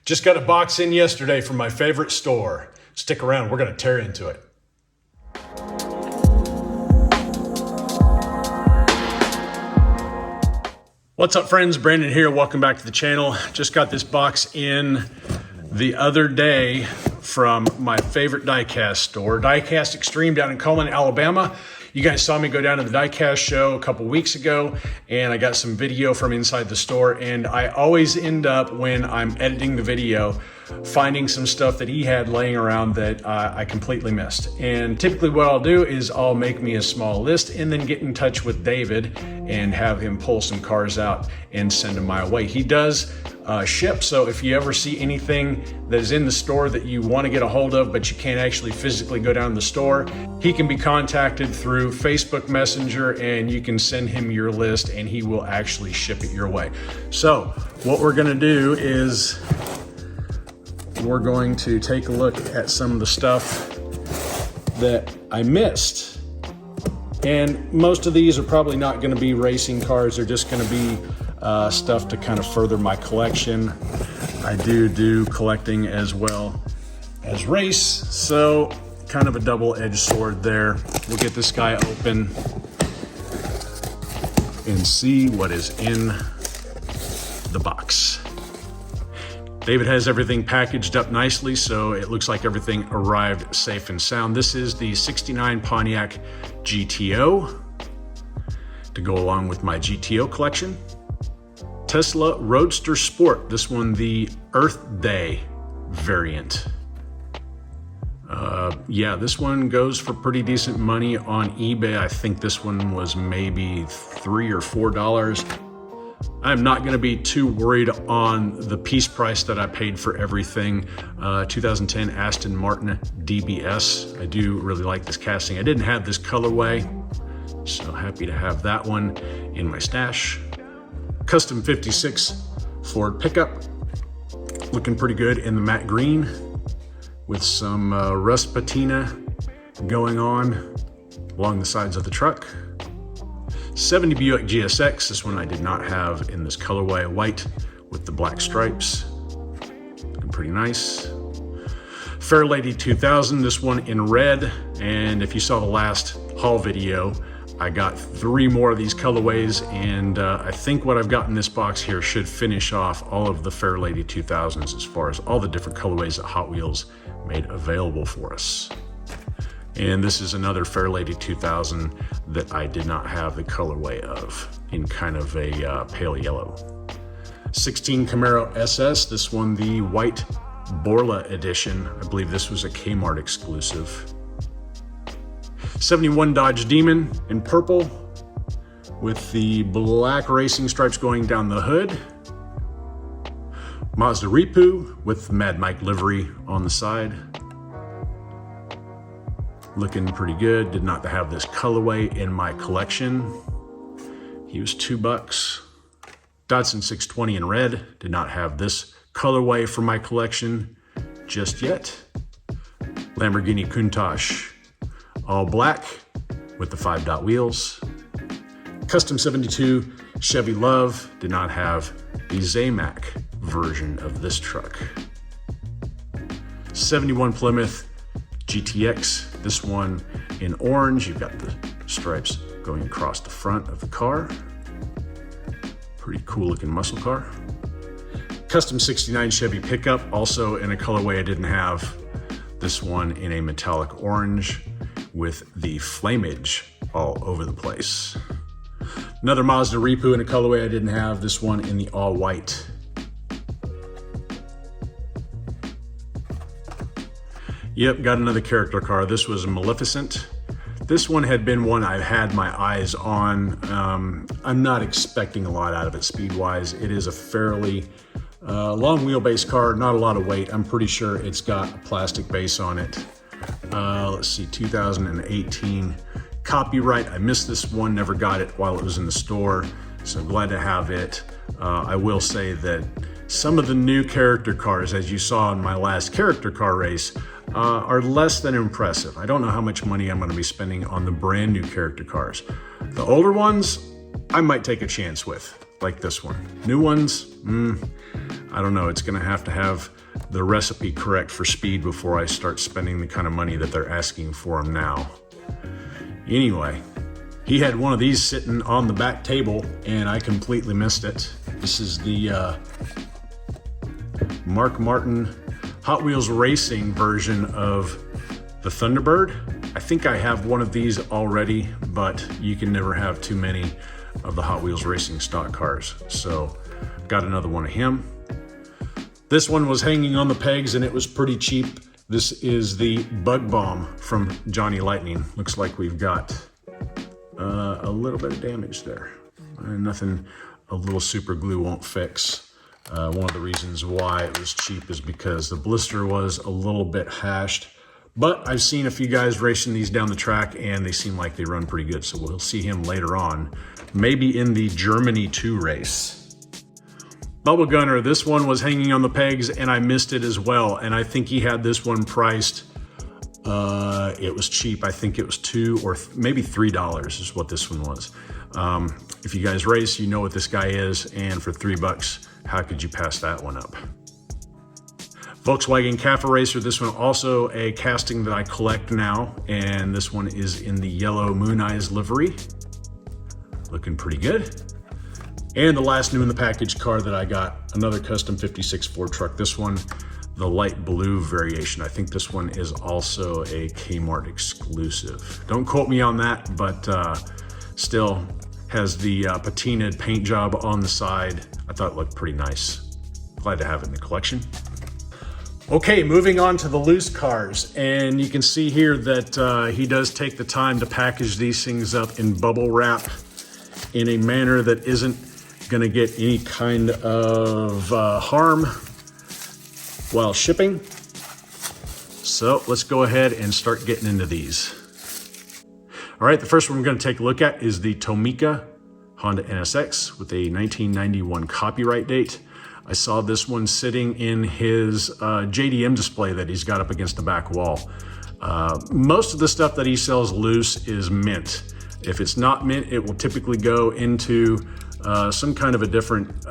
Just got a box in yesterday from my favorite store. Stick around, we're gonna tear into it. What's up friends, Brandon here, welcome back to the channel. Just got this box in the other day from my favorite diecast store, Diecast Extreme down in Cullman, Alabama. You guys saw me go down to the diecast show a couple weeks ago and I got some video from inside the store, and I always end up, when I'm editing the video, finding some stuff that he had laying around that I completely missed. And typically what I'll do is I'll make me a small list and then get in touch with David and have him pull some cars out and send them my way. He does ship, so if you ever see anything that is in the store that you want to get a hold of but you can't actually physically go down to the store, he can be contacted through Facebook Messenger and you can send him your list and he will actually ship it your way. So what we're going to do is we're going to take a look at some of the stuff that I missed. And most of these are probably not going to be racing cars. They're just going to be stuff to kind of further my collection. I do collecting as well as race, so kind of a double-edged sword there. We'll get this guy open and see what is in the box. David has everything packaged up nicely, so it looks like everything arrived safe and sound. This is the 69 Pontiac GTO to go along with my GTO collection. Tesla Roadster Sport, this one the Earth Day variant. Yeah, this one goes for pretty decent money on eBay. I think this one was maybe $3 or $4. I'm not going to be too worried on the piece price that I paid for everything. 2010 Aston Martin DBS. I do really like this casting. I didn't have this colorway, so happy to have that one in my stash. Custom 56 Ford pickup, looking pretty good in the matte green with some rust patina going on along the sides of the truck. 70 Buick GSX, this one I did not have in this colorway, white with the black stripes, looking pretty nice. Fairlady 2000, this one in red, and if you saw the last haul video, I got 3 more of these colorways, and I think what I've got in this box here should finish off all of the Fairlady 2000s as far as all the different colorways that Hot Wheels made available for us. And this is another Fairlady 2000 that I did not have the colorway of, in kind of a pale yellow. 16 Camaro SS, this one the white Borla edition. I believe this was a Kmart exclusive. 71 Dodge Demon in purple with the black racing stripes going down the hood. Mazda Ripu with the Mad Mike livery on the side. Looking pretty good. Did not have this colorway in my collection. He was $2. Datsun 620 in red. Did not have this colorway for my collection just yet. Lamborghini Countach all black with the 5-dot wheels. Custom 72 Chevy Love. Did not have the Zamac version of this truck. 71 Plymouth GTX, this one in orange. You've got the stripes going across the front of the car. Pretty cool looking muscle car. Custom 69 Chevy pickup, also in a colorway I didn't have. This one in a metallic orange with the flamage all over the place. Another Mazda Ripu in a colorway I didn't have. This one in the all white. Yep, got another character car. This was Maleficent. This one had been one I've had my eyes on. I'm not expecting a lot out of it speed-wise. It is a fairly long wheelbase car, not a lot of weight. I'm pretty sure it's got a plastic base on it. Let's see, 2018 copyright. I missed this one, never got it while it was in the store, so glad to have it. I will say that some of the new character cars, as you saw in my last character car race, are less than impressive. I don't know how much money I'm going to be spending on the brand new character cars. The older ones, I might take a chance with. like this one. New ones, I don't know. It's gonna have to have the recipe correct for speed before I start spending the kind of money that they're asking for them now. Anyway, he had one of these sitting on the back table and I completely missed it. This is the Mark Martin Hot Wheels Racing version of the Thunderbird. I think I have one of these already, but you can never have too many of the Hot Wheels Racing stock cars. So got another one of him. This one was hanging on the pegs and it was pretty cheap. This is the Bug Bomb from Johnny Lightning. Looks like we've got a little bit of damage there. Nothing a little super glue won't fix. One of the reasons why it was cheap is because the blister was a little bit hashed. But I've seen a few guys racing these down the track and they seem like they run pretty good. So we'll see him later on, maybe in the Germany 2 race. Bubble Gunner, this one was hanging on the pegs and I missed it as well. And I think he had this one priced, it was cheap. I think it was $2 or maybe $3 is what this one was. If you guys race, you know what this guy is. And for $3, how could you pass that one up? Volkswagen Cafe Racer, this one also a casting that I collect now. And this one is in the yellow Moon Eyes livery. Looking pretty good. And the last new in the package car that I got, another custom 56 Ford truck. This one, the light blue variation. I think this one is also a Kmart exclusive. Don't quote me on that, but still has the patinaed paint job on the side. I thought it looked pretty nice. Glad to have it in the collection. Okay, moving on to the loose cars. And you can see here that he does take the time to package these things up in bubble wrap in a manner that isn't gonna get any kind of harm while shipping. So let's go ahead and start getting into these. All right, the first one we're gonna take a look at is the Tomica Honda NSX with a 1991 copyright date. I saw this one sitting in his JDM display that he's got up against the back wall. Most of the stuff that he sells loose is mint. If it's not mint, it will typically go into some kind of a different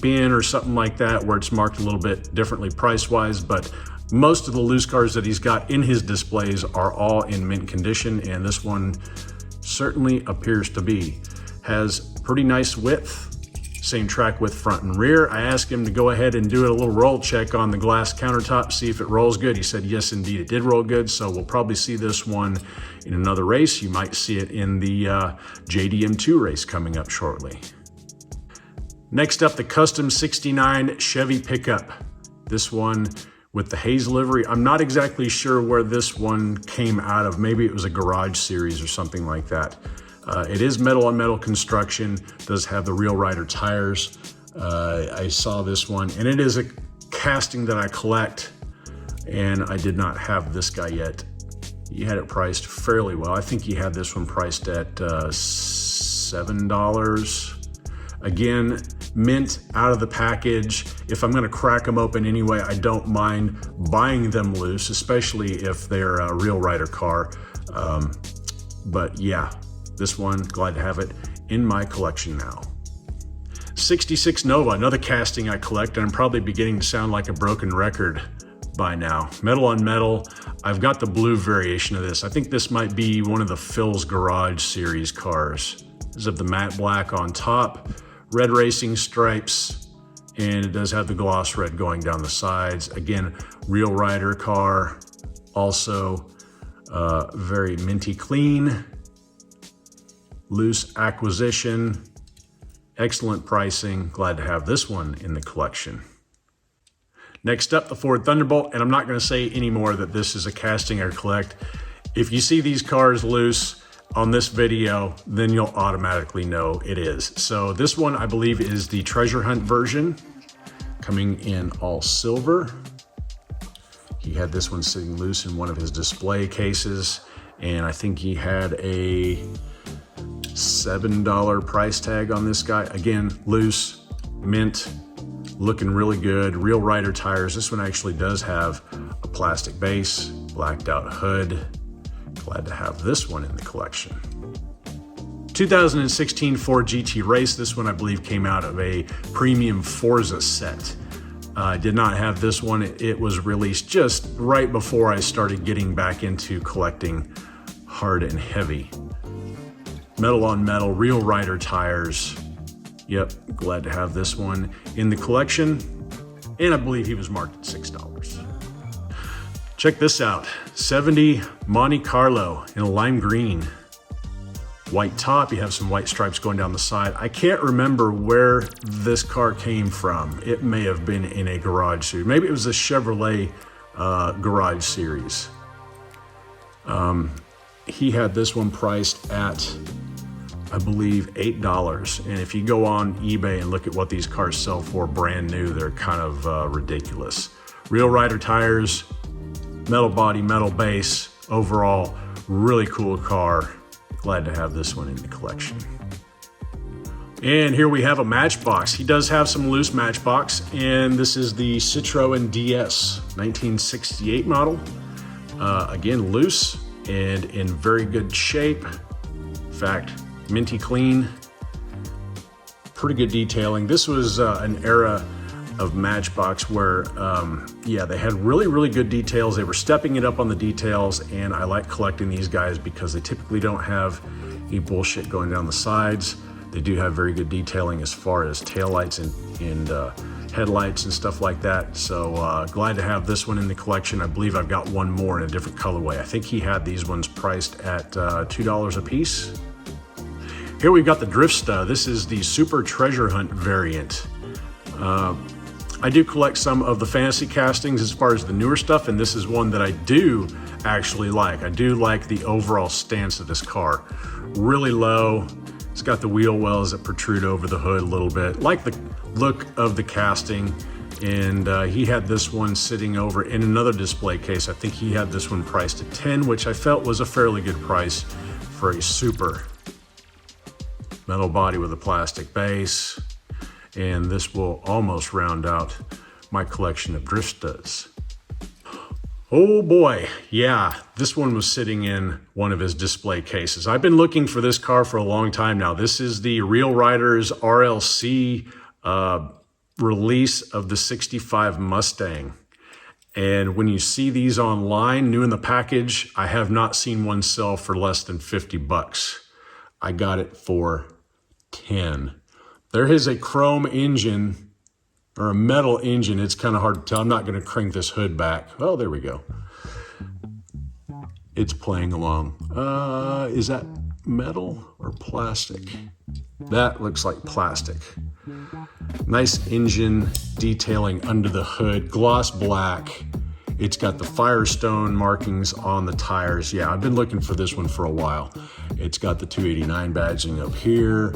bin or something like that where it's marked a little bit differently price-wise, but most of the loose cars that he's got in his displays are all in mint condition, and this one certainly appears to be. Has pretty nice width, same track width front and rear. I asked him to go ahead and do a little roll check on the glass countertop, see if it rolls good. He said, yes, indeed, it did roll good. So we'll probably see this one in another race. You might see it in the JDM2 race coming up shortly. Next up, the Custom 69 Chevy pickup. This one with the Haze livery. I'm not exactly sure where this one came out of. Maybe it was a garage series or something like that. It is metal on metal construction, does have the Real Rider tires. I saw this one, and it is a casting that I collect, and I did not have this guy yet. He had it priced fairly well. I think he had this one priced at $7. Again, mint out of the package. If I'm gonna crack them open anyway, I don't mind buying them loose, especially if they're a Real Rider car. But yeah, this one, glad to have it in my collection now. 66 Nova, another casting I collect, and I'm probably beginning to sound like a broken record by now. Metal on metal. I've got the blue variation of this. I think this might be one of the Phil's Garage series cars. This is the matte black on top, red racing stripes, and it does have the gloss red going down the sides. Again, Real Rider car, also very minty clean. Loose acquisition, excellent pricing. Glad to have this one in the collection. Next up, the Ford Thunderbolt, and I'm not gonna say anymore that this is a casting I collect. If you see these cars loose on this video, then you'll automatically know it is. So this one, I believe, is the Treasure Hunt version, coming in all silver. He had this one sitting loose in one of his display cases, and I think he had a $7 price tag on this guy. Again, loose, mint, looking really good. Real Rider tires. This one actually does have a plastic base, blacked out hood. Glad to have this one in the collection. 2016 Ford GT Race. This one I believe came out of a premium Forza set. I did not have this one. It was released just right before I started getting back into collecting hard and heavy. Metal on metal, real rider tires. Yep, glad to have this one in the collection. And I believe he was marked at $6. Check this out, 70 Monte Carlo in a lime green. White top, you have some white stripes going down the side. I can't remember where this car came from. It may have been in a garage series. Maybe it was a Chevrolet garage series. He had this one priced at, I believe, $8. And if you go on eBay and look at what these cars sell for brand new, they're kind of ridiculous. Real rider tires, metal body, metal base. Overall, really cool car. Glad to have this one in the collection. And here we have a Matchbox. He does have some loose Matchbox, and this is the Citroen DS 1968 model. Again, loose and in very good shape. In fact, minty clean. Pretty good detailing. This was an era of Matchbox where, yeah, they had really good details. They were stepping it up on the details, and I like collecting these guys because they typically don't have any bullshit going down the sides. They do have very good detailing as far as taillights and headlights and stuff like that. So glad to have this one in the collection. I believe I've got one more in a different colorway. I think he had these ones priced at $2 a piece. Here we've got the Driftsta. This is the Super Treasure Hunt variant. I do collect some of the fantasy castings as far as the newer stuff, and this is one that I do actually like. I do like the overall stance of this car. Really low. It's got the wheel wells that protrude over the hood a little bit. Like the look of the casting, and he had this one sitting over in another display case. I think he had this one priced at $10, which I felt was a fairly good price for a Super. Metal body with a plastic base. And this will almost round out my collection of Driftstas. Oh boy, yeah, this one was sitting in one of his display cases. I've been looking for this car for a long time now. This is the Real Riders RLC release of the 65 Mustang. And when you see these online, new in the package, I have not seen one sell for less than 50 bucks. I got it for 10. There is a chrome engine or a metal engine. It's kind of hard to tell. I'm not going to crank this hood back. Oh, there we go. It's playing along. Is that metal or plastic? That looks like plastic. Nice engine detailing under the hood, gloss black. It's got the Firestone markings on the tires. Yeah, I've been looking for this one for a while. It's got the 289 badging up here.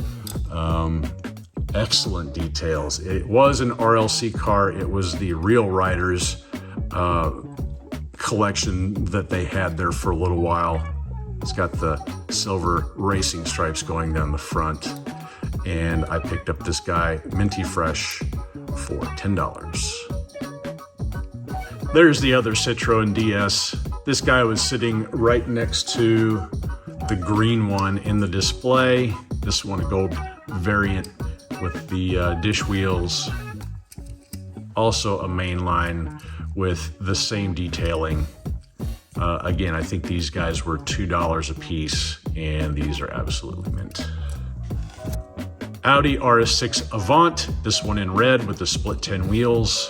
Excellent details. It was an RLC car. It was the Real Riders collection that they had there for a little while. It's got the silver racing stripes going down the front. And I picked up this guy, minty fresh, for $10. There's the other Citroen DS. This guy was sitting right next to the green one in the display. This one, a gold variant with the dish wheels. Also a mainline with the same detailing. Again, I think these guys were $2 a piece, and these are absolutely mint. Audi RS6 Avant, this one in red with the split 10 wheels.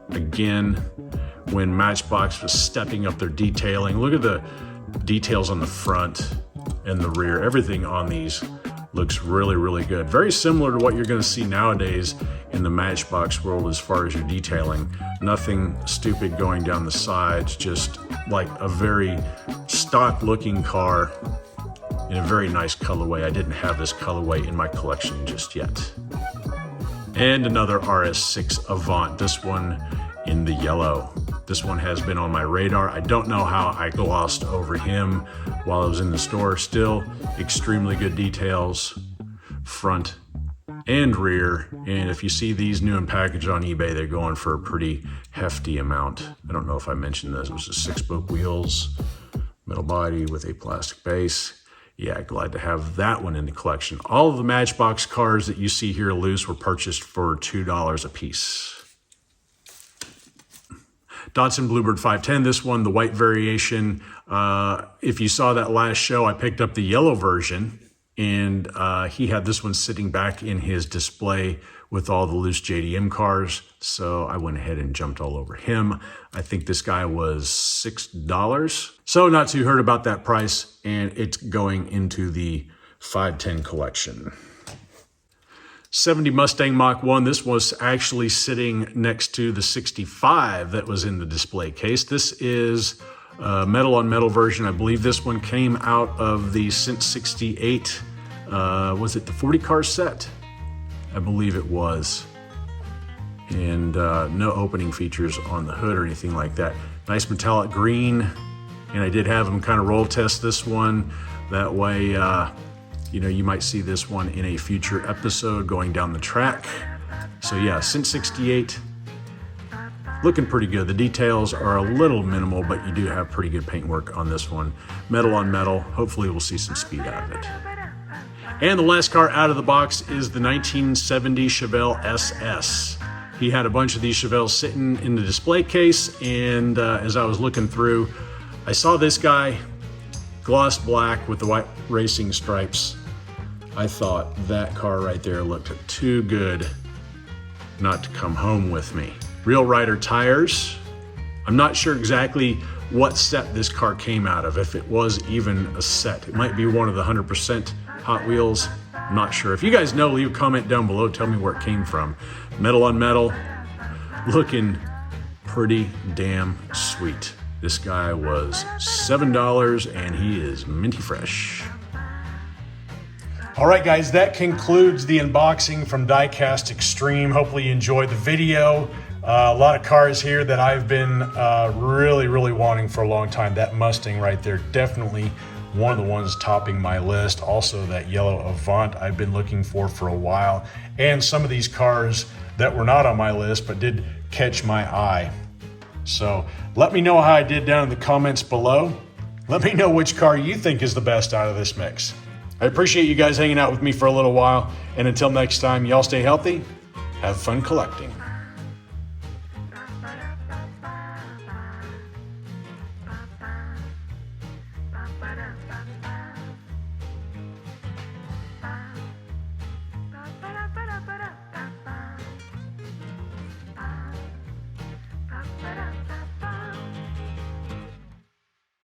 Again, when Matchbox was stepping up their detailing, look at the details on the front and the rear. Everything on these looks really good. Very similar to what you're going to see nowadays in the Matchbox world as far as your detailing. Nothing stupid going down the sides, just like a very stock looking car in a very nice colorway. I didn't have this colorway in my collection just yet. And another RS6 Avant, this one in the yellow. This one has been on my radar. I don't know how I glossed over him while I was in the store. Still extremely good details, front and rear. And if you see these new in package on eBay, they're going for a pretty hefty amount. I don't know if I mentioned this. It was a 6-spoke wheels, metal body with a plastic base. yeah, glad to have that one in the collection. All of the Matchbox cars that you see here loose were purchased for $2 a piece. Datsun Bluebird 510, this one, the white variation. If you saw that last show, I picked up the yellow version, and he had this one sitting back in his display with all the loose JDM cars. So I went ahead and jumped all over him. I think this guy was $6. So not too hurt about that price, and it's going into the 510 collection. 70 Mustang Mach 1. This was actually sitting next to the 65 that was in the display case. This is a metal on metal version. I believe this one came out of the Since 68. Was it the 40 car set? I believe it was. And no opening features on the hood or anything like that. Nice metallic green. And I did have them kind of roll test this one. That way, you know, you might see this one in a future episode going down the track. So yeah, Since 68, looking pretty good. The details are a little minimal, but you do have pretty good paintwork on this one. Metal on metal. Hopefully we'll see some speed out of it. And the last car out of the box is the 1970 Chevelle SS. He had a bunch of these Chevelles sitting in the display case, and as I was looking through, I saw this guy, gloss black with the white racing stripes. I thought that car right there looked too good not to come home with me. Real Rider tires. I'm not sure exactly what set this car came out of, if it was even a set. It might be one of the 100% Hot Wheels. I'm not sure. If you guys know, leave a comment down below. Tell me where it came from. Metal on metal. Looking pretty damn sweet. This guy was $7 and he is minty fresh. All right, guys, that concludes the unboxing from Diecast Extreme. Hopefully you enjoyed the video. A lot of cars here that I've been really wanting for a long time. That Mustang right there, definitely one of the ones topping my list. Also that yellow Avant I've been looking for a while. And some of these cars that were not on my list but did catch my eye. So let me know how I did down in the comments below. Let me know which car you think is the best out of this mix. I appreciate you guys hanging out with me for a little while. And until next time, y'all stay healthy, have fun collecting.